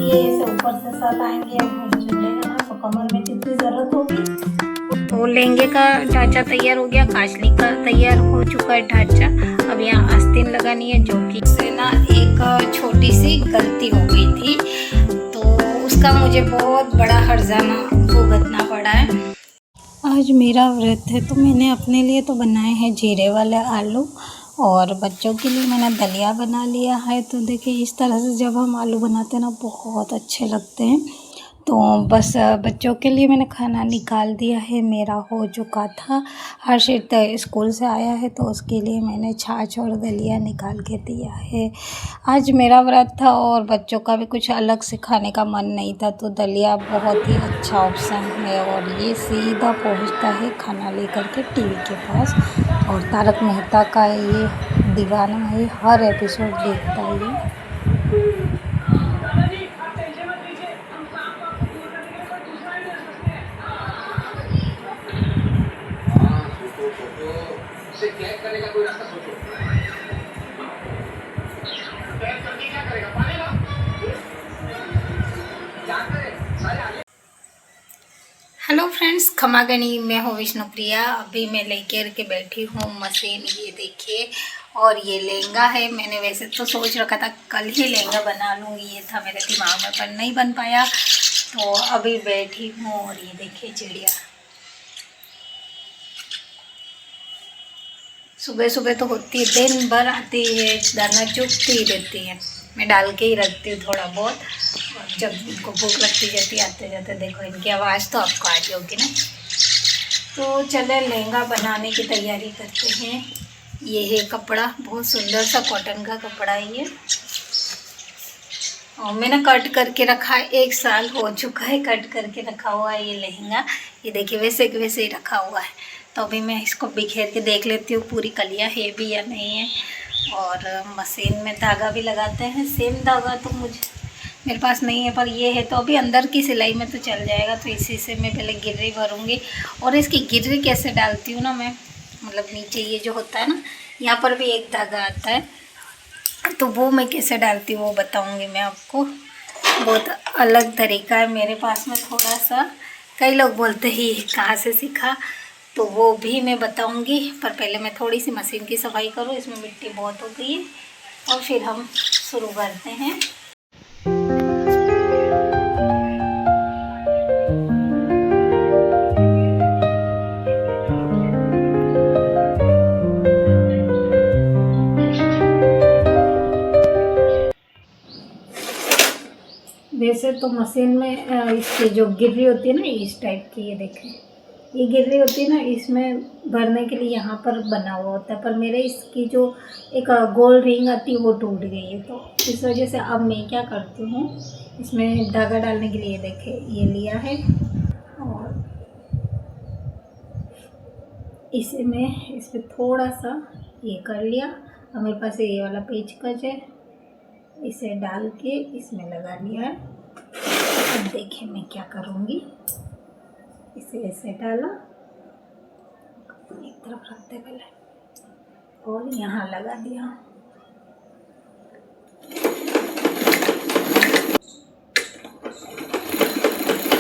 ये ऐसे ऊपर से साथ आएंगे, झूलेगा ना तो कमर में जितनी जरूरत होगी। तो लहंगे का ढांचा तैयार हो गया, काजली का तैयार हो चुका है ढांचा। अब यहाँ आस्तीन लगानी है, जो कि से ना एक छोटी सी गलती हो गई थी, तो उसका मुझे बहुत बड़ा हर्जाना भुगतना पड़ा है। आज मेरा व्रत है तो मैंने अपने लिए तो बनाए हैं जीरे वाले आलू, और बच्चों के लिए मैंने दलिया बना लिया है। तो देखिए इस तरह से जब हम आलू बनाते हैं ना बहुत अच्छे लगते हैं। तो बस बच्चों के लिए मैंने खाना निकाल दिया है, मेरा हो चुका था। हर्षित स्कूल से आया है तो उसके लिए मैंने छाछ और दलिया निकाल के दिया है। आज मेरा व्रत था और बच्चों का भी कुछ अलग से खाने का मन नहीं था, तो दलिया बहुत ही अच्छा ऑप्शन है। और ये सीधा पहुंचता है खाना लेकर के टीवी के पास, और तारक मेहता का ये दीवाना है, हर एपिसोड देखता है ये। से क्रैक करने का कोई रास्ता सोचो। क्रैक करके क्या करेगा? पालेगा? क्या करे? सारे आगे। हेलो फ्रेंड्स, खमा गणी, मैं हूँ विष्णुप्रिया। अभी मैं लेकर के बैठी हूँ मशीन, ये देखिए। और ये लहंगा है, मैंने वैसे तो सोच रखा था कल ही लहंगा बना लूँ, ये था मेरे दिमाग में, पर नहीं बन पाया। तो अभी बैठी हूँ और ये देखिए चिड़िया सुबह सुबह तो होती है, दिन भर आती है, दाना चुगती ही रहती है। मैं डाल के ही रखती हूँ थोड़ा बहुत, और जब इनको भूख लगती जाती आते जाते देखो इनकी आवाज़ तो आपको आ रही होगी ना। तो चले लहंगा बनाने की तैयारी करते हैं। ये है कपड़ा, बहुत सुंदर सा कॉटन का कपड़ा है ये, और मैंने कट करके रखा है। 1 साल हो चुका है कट करके रखा हुआ है ये लहंगा। ये देखिए वैसे के वैसे ही रखा हुआ है। तो अभी मैं इसको बिखेर के देख लेती हूँ पूरी कलियाँ है भी या नहीं है। और मशीन में धागा भी लगाते हैं, सेम धागा तो मेरे पास नहीं है, पर ये है तो अभी अंदर की सिलाई में तो चल जाएगा। तो इसी से मैं पहले गिर्री भरूँगी। और इसकी गिर्री कैसे डालती हूँ ना मैं, मतलब नीचे ये जो होता है ना, यहाँ पर भी एक धागा आता है, तो वो मैं कैसे डालती हूँ वो बताऊँगी मैं आपको। बहुत अलग तरीका है मेरे पास में थोड़ा सा। कई लोग बोलते ही कहाँ से सीखा, तो वो भी मैं बताऊँगी। पर पहले मैं थोड़ी सी मशीन की सफाई करूँ, इसमें मिट्टी बहुत हो गई है, और फिर हम शुरू करते हैं। वैसे तो मशीन में इसकी जो गिर्री होती है ना इस टाइप की, ये देखें, ये गिर्री होती है ना, इसमें भरने के लिए यहाँ पर बना हुआ होता है। पर मेरे इसकी जो एक गोल रिंग आती है वो टूट गई है, तो इस वजह से अब मैं क्या करती हूँ, इसमें धागा डालने के लिए देखे ये लिया है, और इसे मैं इस पर थोड़ा सा ये कर लिया। और मेरे पास ये वाला पेचकस है, इसे डाल के इसमें लगा लिया है। अब देखिए मैं क्या करूँगी, इसे ऐसे डाला, एक तरफ रखते पहले, और यहाँ लगा दिया।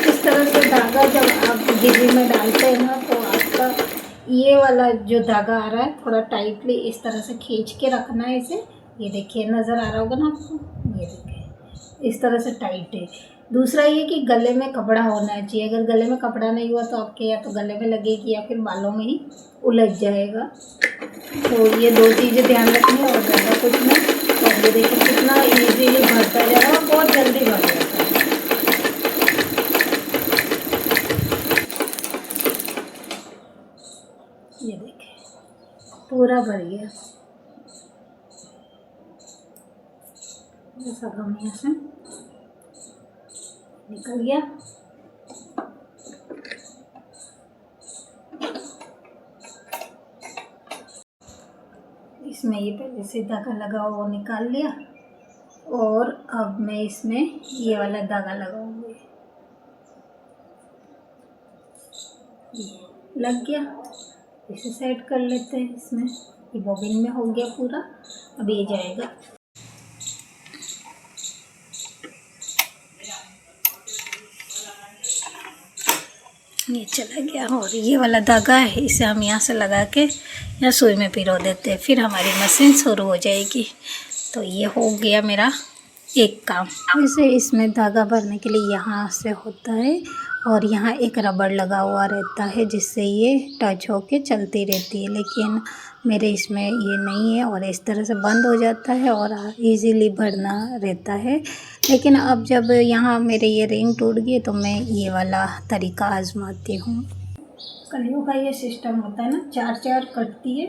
इस तरह से धागा जब आप गिर्री में डालते हैं ना, तो आपका ये वाला जो धागा आ रहा है थोड़ा टाइटली इस तरह से खींच के रखना है इसे। ये देखिए नज़र आ रहा होगा ना आपको, ये देखिए इस तरह से टाइट है। दूसरा ये कि गले में कपड़ा होना चाहिए, अगर गले में कपड़ा नहीं हुआ तो आपके या तो गले में लगेगी या फिर बालों में ही उलझ जाएगा। तो ये 2 चीज़ें ध्यान रखनी है और ज़्यादा कुछ नहीं। और ये देखिए कितना ईजीली भरता जा रहा है और बहुत जल्दी भर जाता है। ये देखिए पूरा भर गया, ऐसा काम यहाँ से निकल गया। इसमें ये पहले से धागा लगा हुआ वो निकाल लिया, और अब मैं इसमें ये वाला धागा लगाऊंगी। ये लग गया, इसे सेट कर लेते हैं इसमें। ये बॉबिन में हो गया पूरा, अब ये जाएगा। ये चला गया। और ये वाला धागा है, इसे हम यहाँ से लगा के या सुई में पिरो देते हैं, फिर हमारी मशीन शुरू हो जाएगी। तो ये हो गया मेरा एक काम। वैसे इसमें धागा भरने के लिए यहाँ से होता है और यहाँ एक रबड़ लगा हुआ रहता है जिससे ये टच होके चलती रहती है, लेकिन मेरे इसमें ये नहीं है और इस तरह से बंद हो जाता है और इजीली भरना रहता है। लेकिन अब जब यहाँ मेरे ये रिंग टूट गई तो मैं ये वाला तरीका आजमाती हूँ। कलियों का ये सिस्टम होता है ना, 4-4 कटती है,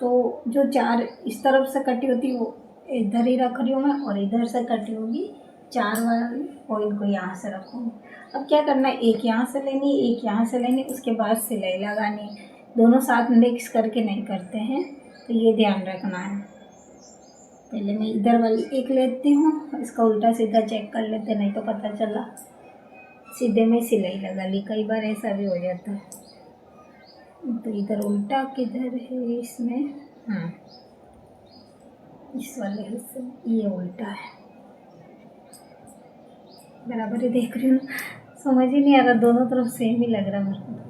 तो जो 4 इस तरफ से कटी होती है वो इधर ही रख रही हूँ मैं, और इधर से कटी होगी 4 वाली कॉइन को यहाँ से रखूँगी। अब क्या करना है, एक यहाँ से लेनी, एक यहाँ से लेनी, उसके बाद सिलाई लगानी। दोनों साथ मिक्स करके नहीं करते हैं, तो ये ध्यान रखना है। पहले मैं इधर वाली एक लेती हूँ, इसका उल्टा सीधा चेक कर लेते, नहीं तो पता चला सीधे में सिलाई लगा ली, कई बार ऐसा भी हो जाता है। तो इधर उल्टा किधर है इसमें, हाँ इस वाले हिस्से में ये उल्टा है, बराबर ही देख रही हूँ, समझ ही नहीं आ रहा, दोनों तरफ सेम ही लग रहा मेरे को।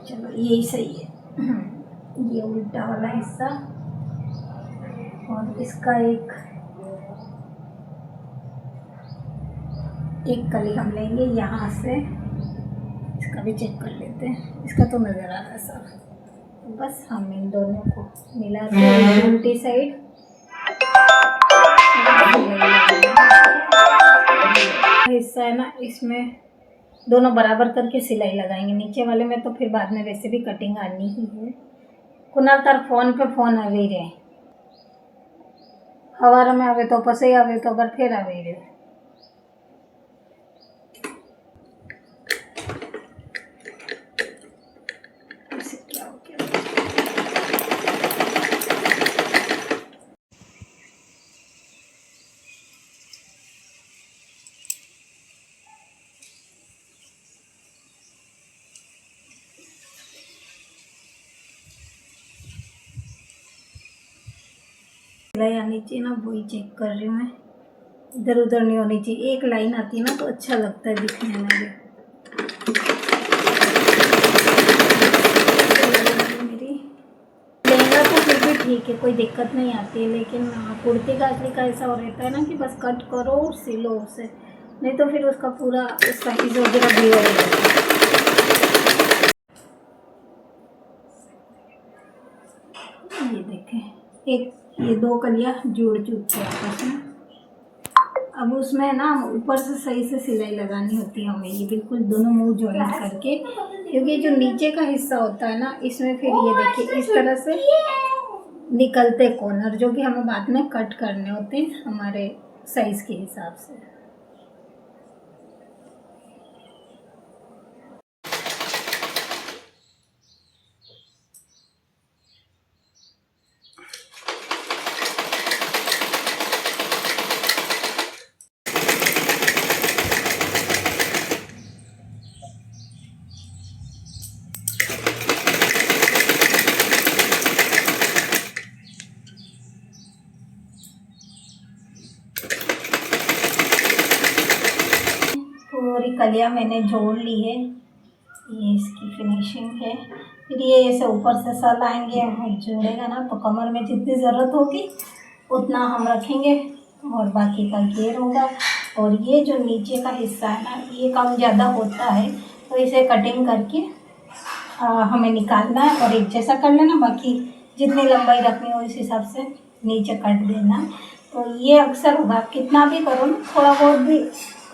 चलो यही सही है। ये उल्टा वाला हिस्सा और इसका एक कली हम लेंगे यहाँ से, इसका भी चेक कर लेते हैं, इसका तो नज़र आ रहा है सब। बस हम इन दोनों को मिला के उल्टी साइड हिस्सा है ना, इसमें दोनों बराबर करके सिलाई लगाएंगे। नीचे वाले में तो फिर बाद में वैसे भी कटिंग आनी ही है। कुणाल तार फोन पे फोन આવી રે, हवार में आवे तो પછી आवे तो अगर फिर आवे रे। क्या हो गया, सिलाई आनी चाहिए ना, वही चेक कर रही हूँ मैं, इधर उधर नहीं होनी चाहिए। एक लाइन आती है ना तो अच्छा लगता है दिखने में भी। मेरी लहंगा तो फिर भी ठीक है, कोई दिक्कत नहीं आती है, लेकिन कुर्ती का असली का ऐसा हो रहता है ना कि बस कट करो और सिलो उसे, नहीं तो फिर उसका पूरा साइज वगैरह भी हो जाता है। ये देखें, ये 2 कलियाँ जुड़ चुकी है आपस में। अब उसमें ना ऊपर से सही से सिलाई लगानी होती है हमें, ये बिल्कुल दोनों मुंह जॉइंट करके, क्योंकि जो नीचे का हिस्सा होता है ना इसमें फिर ये देखिए इस तरह से निकलते कॉर्नर, जो कि हमें बाद में कट करने होते हैं हमारे साइज के हिसाब से। पूरी कलियाँ मैंने जोड़ ली है, ये इसकी फिनिशिंग है। फिर ये ऐसे ऊपर से सल आएंगे, जोड़ेगा ना तो कमर में जितनी ज़रूरत होगी उतना हम रखेंगे और बाकी का घेर होगा। और ये जो नीचे का हिस्सा है ना, ये कम ज़्यादा होता है, तो इसे कटिंग करके हमें निकालना है और एक जैसा कर लेना, बाकी जितनी लंबाई रखनी हो इस हिसाब से नीचे कट देना। तो ये अक्सर होगा, कितना भी करो ना, थोड़ा बहुत भी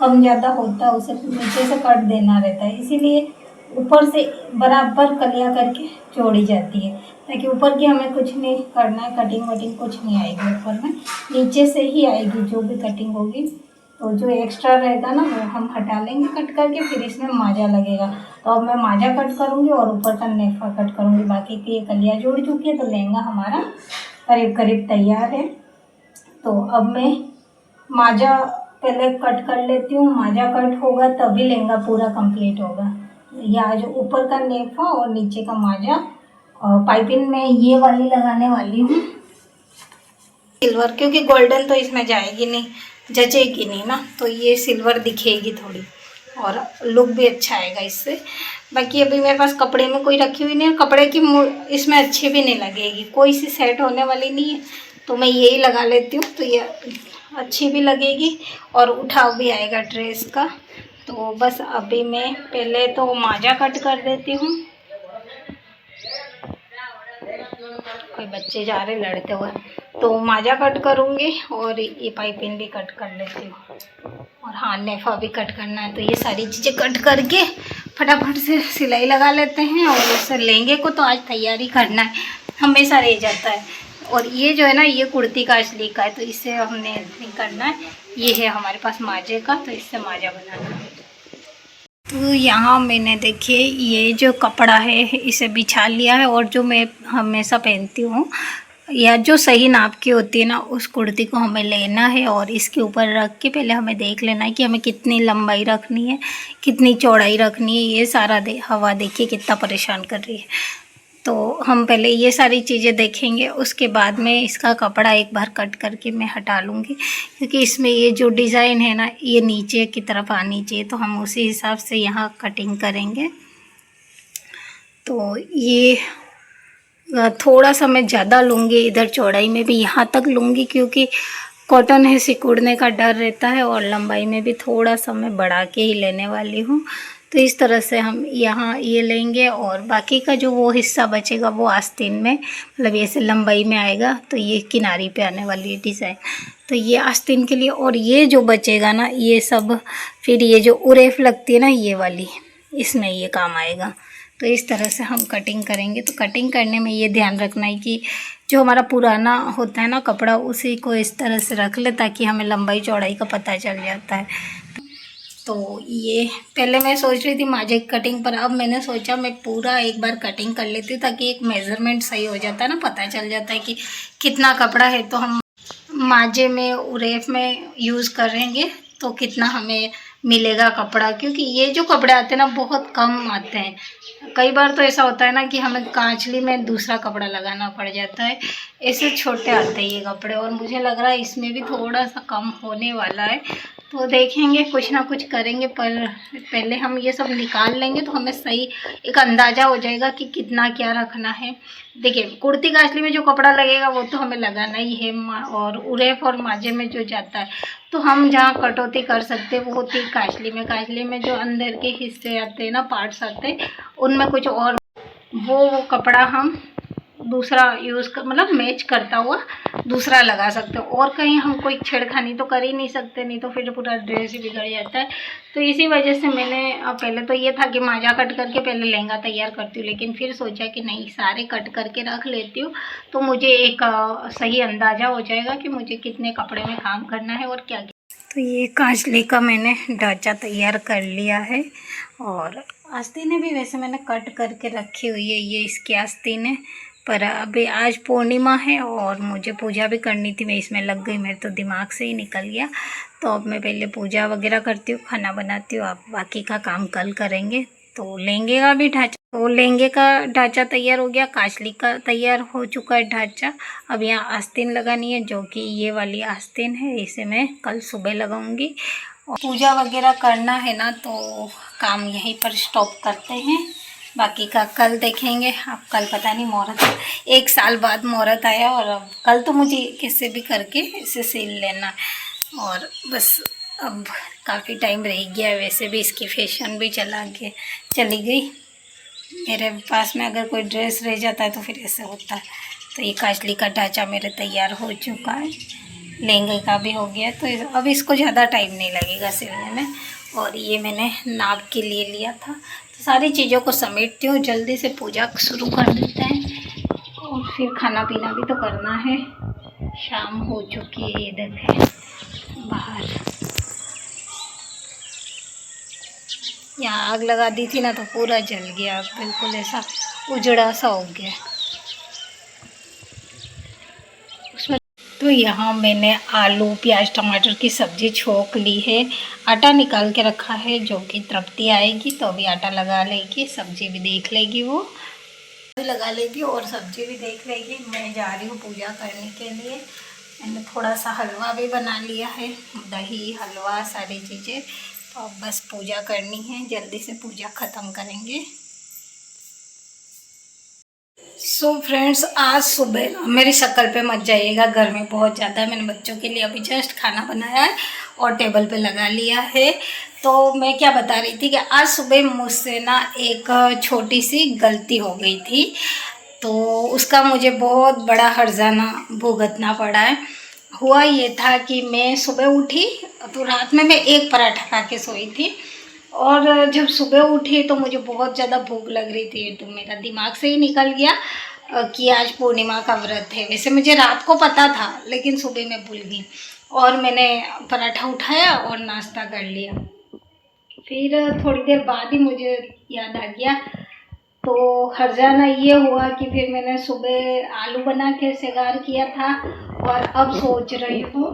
कम ज़्यादा होता है उसे नीचे से कट देना रहता है, इसीलिए ऊपर से बराबर कलियाँ करके जोड़ी जाती है, ताकि ऊपर की हमें कुछ नहीं करना है, कटिंग वटिंग कुछ नहीं आएगी ऊपर में, नीचे से ही आएगी जो भी कटिंग होगी। तो जो एक्स्ट्रा रहेगा ना वो हम हटा लेंगे कट करके, फिर इसमें माजा लगेगा। तो अब मैं माजा कट करूँगी और ऊपर का नेफा कट करूँगी। बाकी की ये कलियाँ जोड़ चुकी है, तो लहंगा हमारा करीब करीब तैयार है। तो अब मैं माजा पहले कट कर लेती हूँ, माजा कट होगा तभी लहंगा पूरा कंप्लीट होगा। या जो ऊपर का नेफा और नीचे का माजा, और पाइपिंग में ये वाली लगाने वाली हूँ सिल्वर, क्योंकि गोल्डन तो इसमें जाएगी नहीं, जचेगी नहीं ना, तो ये सिल्वर दिखेगी थोड़ी। और लुक भी अच्छा आएगा इससे। बाकी अभी मेरे पास कपड़े में कोई रखी हुई नहीं है, कपड़े की इसमें अच्छी भी नहीं लगेगी, कोई सी सेट होने वाली नहीं है, तो मैं यही लगा लेती हूँ, तो ये अच्छी भी लगेगी और उठाव भी आएगा ड्रेस का। तो बस अभी मैं पहले तो माजा कट कर देती हूँ। कोई बच्चे जा रहे लड़ते हुए, तो माजा कट करूँगी और ये पाइपिंग भी कट कर लेती हूँ, और हाँ नेफा भी कट करना है। तो ये सारी चीज़ें कट करके फटाफट से सिलाई लगा लेते हैं। और इस लहंगे को तो आज तैयारी करना है, हमेशा रह जाता है। और ये जो है ना, ये कुर्ती काजली का है, तो इससे हमने नहीं करना है। ये है हमारे पास माजे का, तो इससे माजा बनाना है। तो यहाँ मैंने देखिए ये जो कपड़ा है इसे बिछा लिया है, और जो मैं हमेशा पहनती हूँ या जो सही नाप की होती है ना, उस कुर्ती को हमें लेना है और इसके ऊपर रख के पहले हमें देख लेना है कि हमें कितनी लंबाई रखनी है, कितनी चौड़ाई रखनी है। ये सारा हवा देखिए कितना परेशान कर रही है। तो हम पहले ये सारी चीज़ें देखेंगे, उसके बाद में इसका कपड़ा एक बार कट करके मैं हटा लूँगी, क्योंकि इसमें ये जो डिज़ाइन है ना, ये नीचे की तरफ आनी चाहिए, तो हम उसी हिसाब से यहाँ कटिंग करेंगे। तो ये थोड़ा सा मैं ज़्यादा लूँगी, इधर चौड़ाई में भी यहाँ तक लूँगी, क्योंकि कॉटन है, सिकुड़ने का डर रहता है, और लंबाई में भी थोड़ा सा मैं बढ़ा के ही लेने वाली हूँ। तो इस तरह से हम यहाँ ये लेंगे, और बाकी का जो वो हिस्सा बचेगा वो आस्तीन में, मतलब ऐसे लंबाई में आएगा, तो ये किनारी पे आने वाली है डिज़ाइन, तो ये आस्तीन के लिए। और ये जो बचेगा ना, ये सब फिर ये जो उरेफ लगती है ना, ये वाली, इसमें ये काम आएगा। तो इस तरह से हम कटिंग करेंगे। तो कटिंग करने में ये ध्यान रखना है कि जो हमारा पुराना होता है ना कपड़ा, उसी को इस तरह से रख ले, ताकि हमें लंबाई चौड़ाई का पता चल जाता है। तो ये पहले मैं सोच रही थी माजे की कटिंग पर, अब मैंने सोचा मैं पूरा एक बार कटिंग कर लेती हूँ, ताकि एक मेज़रमेंट सही हो जाता है ना, पता चल जाता है कि कितना कपड़ा है। तो हम माजे में उरेफ में यूज़ करेंगे तो कितना हमें मिलेगा कपड़ा, क्योंकि ये जो कपड़े आते हैं ना बहुत कम आते हैं। कई बार तो ऐसा होता है ना कि हमें कांचली में दूसरा कपड़ा लगाना पड़ जाता है, ऐसे छोटे आते हैं ये कपड़े, और मुझे लग रहा है इसमें भी थोड़ा सा कम होने वाला है। तो देखेंगे, कुछ ना कुछ करेंगे, पर पहले हम ये सब निकाल लेंगे तो हमें सही एक अंदाज़ा हो जाएगा कि कितना क्या रखना है। देखिए कुर्ती काजली में जो कपड़ा लगेगा वो तो हमें लगाना ही है, और उरेफ और माजे में जो जाता है, तो हम जहाँ कटौती कर सकते हैं वो होती है काजली में। काजली में जो अंदर के हिस्से आते हैं ना, पार्ट्स आते हैं, उनमें कुछ और वो कपड़ा हम दूसरा यूज़ कर, मतलब मैच करता हुआ दूसरा लगा सकते हो, और कहीं हम कोई छेड़खानी तो कर ही नहीं सकते, नहीं तो फिर पूरा ड्रेस ही बिगड़ जाता है। तो इसी वजह से मैंने पहले तो ये था कि माजा कट करके पहले लहंगा तैयार करती हूँ, लेकिन फिर सोचा कि नहीं, सारे कट करके रख लेती हूँ, तो मुझे एक सही अंदाज़ा हो जाएगा कि मुझे कितने कपड़े में काम करना है और क्या क्या। तो ये काजली का मैंने ढांचा तैयार कर लिया है, और आस्तीनें भी वैसे मैंने कट करके रखी हुई है, ये इसकी आस्तीनें। पर अभी आज पूर्णिमा है और मुझे पूजा भी करनी थी, मैं इसमें लग गई, मेरे तो दिमाग से ही निकल गया। तो अब मैं पहले पूजा वगैरह करती हूँ, खाना बनाती हूँ, आप बाकी का काम कल करेंगे। तो लहंगे का भी ढांचा, तो लहंगे का ढांचा तैयार हो गया, काजली का तैयार हो चुका है ढांचा। अब यहाँ आस्तीन लगानी है, जो कि ये वाली आस्तीन है, इसे मैं कल सुबह लगाऊंगी। और पूजा वगैरह करना है ना, तो काम यहीं पर स्टॉप करते हैं, बाकी का कल देखेंगे। अब कल पता नहीं, मुहूर्त 1 साल बाद मुहूर्त आया, और अब कल तो मुझे कैसे भी करके इसे सिल लेना है। और बस अब काफ़ी टाइम रह गया, वैसे भी इसकी फैशन भी चली गई। मेरे पास में अगर कोई ड्रेस रह जाता है तो फिर ऐसे होता है। तो ये काजली का ढांचा मेरे तैयार हो चुका है, लहंगे का भी हो गया, तो अब इसको ज़्यादा टाइम नहीं लगेगा सिलने में। और ये मैंने नाप के लिए लिया था। तो सारी चीज़ों को समेटती हूँ, जल्दी से पूजा शुरू कर देते हैं, और फिर खाना पीना भी तो करना है। शाम हो चुकी है, ये देखें बाहर यहाँ आग लगा दी थी ना, तो पूरा जल गया, बिल्कुल ऐसा उजड़ा सा हो गया उसमें। तो यहाँ मैंने आलू प्याज टमाटर की सब्ज़ी छोंक ली है, आटा निकाल के रखा है, जो कि तृप्ति आएगी तो अभी आटा लगा लेगी, सब्ज़ी भी देख लेगी, वो भी लगा लेगी और सब्ज़ी भी देख लेगी। मैं जा रही हूँ पूजा करने के लिए। मैंने थोड़ा सा हलवा भी बना लिया है, दही हलवा सारी चीज़ें, तो अब बस पूजा करनी है, जल्दी से पूजा ख़त्म करेंगे। सो फ्रेंड्स, आज सुबह मेरी शक्ल पे मत जाइएगा, गर्मी बहुत ज़्यादा है। मैंने बच्चों के लिए अभी जस्ट खाना बनाया है और टेबल पे लगा लिया है। तो मैं क्या बता रही थी कि आज सुबह मुझसे ना एक छोटी सी गलती हो गई थी, तो उसका मुझे बहुत बड़ा हर्जाना भुगतना पड़ा है। हुआ ये था कि मैं सुबह उठी तो रात में मैं एक पराठा खा के सोई थी, और जब सुबह उठी तो मुझे बहुत ज़्यादा भूख लग रही थी। तो मेरा दिमाग से ही निकल गया कि आज पूर्णिमा का व्रत है। वैसे मुझे रात को पता था, लेकिन सुबह मैं भूल गई और मैंने पराठा उठाया और नाश्ता कर लिया। फिर थोड़ी देर बाद ही मुझे याद आ गया। तो हर्जाना ये हुआ कि फिर मैंने सुबह आलू बना के सेगार किया था, और अब सोच रही हूँ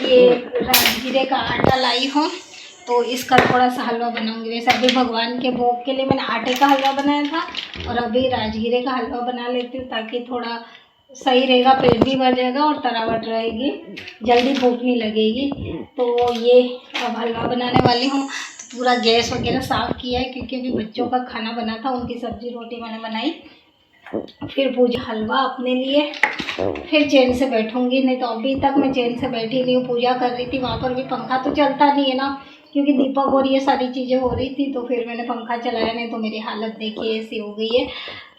ये राजगीरे का आटा लाई हूँ तो इसका थोड़ा सा हलवा बनाऊंगी। वैसे अभी भगवान के भोग के लिए मैंने आटे का हलवा बनाया था, और अभी राजगीरे का हलवा बना लेती हूँ ताकि थोड़ा सही रहेगा, पेट भी भर जाएगा और तरावट रहेगी, जल्दी भूख नहीं लगेगी। तो ये अब हलवा बनाने वाली हूँ। तो पूरा गैस वगैरह साफ़ किया है क्योंकि अभी बच्चों का खाना बना था, उनकी सब्जी रोटी मैंने बनाई। फिर पूजा हलवा अपने लिए, फिर चैन से बैठूंगी। नहीं तो अभी तक मैं चैन से बैठी नहीं हूँ, पूजा कर रही थी। वहाँ पर भी पंखा तो चलता नहीं है ना, क्योंकि दीपक और ये सारी चीज़ें हो रही थी, तो फिर मैंने पंखा चलाया नहीं। तो मेरी हालत देखिए ऐसी हो गई है,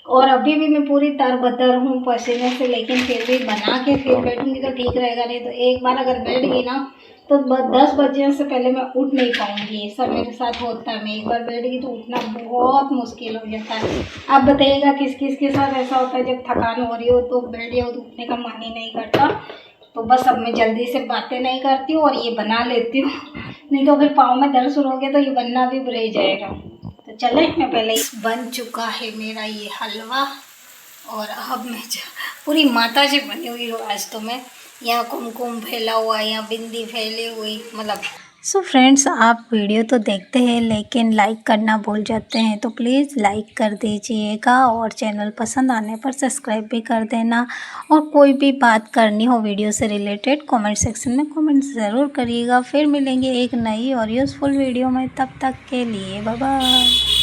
और अभी भी मैं पूरी तरबतर हूँ पसीने से, लेकिन फिर भी बना के फिर बैठूंगी तो ठीक रहेगा। नहीं तो एक बार अगर बैठ गई ना तो 10 बजे से पहले मैं उठ नहीं पाऊंगी। ऐसा मेरे साथ होता है, मैं एक बार बैठ गई तो उठना बहुत मुश्किल हो जाता है। आप बताइएगा किस किस के साथ ऐसा होता है, जब थकान हो रही हो तो बैठ जाओ तो उठने का मन ही नहीं करता। तो बस अब मैं जल्दी से बातें नहीं करती हूँ और ये बना लेती हूँ, नहीं तो फिर पाँव में दर्द शुरू हो गया तो ये बनना भी रह जाएगा। तो चले, मैं पहले बन चुका है मेरा ये हलवा, और अब मैं पूरी माता जी बनी हुई हूँ आज तो मैं। यहाँ कुमकुम फैला हुआ, यहाँ बिंदी फैली हुई, मतलब। सो फ्रेंड्स, आप वीडियो तो देखते हैं लेकिन लाइक करना भूल जाते हैं, तो प्लीज़ लाइक कर दीजिएगा, और चैनल पसंद आने पर सब्सक्राइब भी कर देना। और कोई भी बात करनी हो वीडियो से रिलेटेड कमेंट सेक्शन में कमेंट ज़रूर करिएगा। फिर मिलेंगे एक नई और यूज़फुल वीडियो में, तब तक के लिए बाय बाय।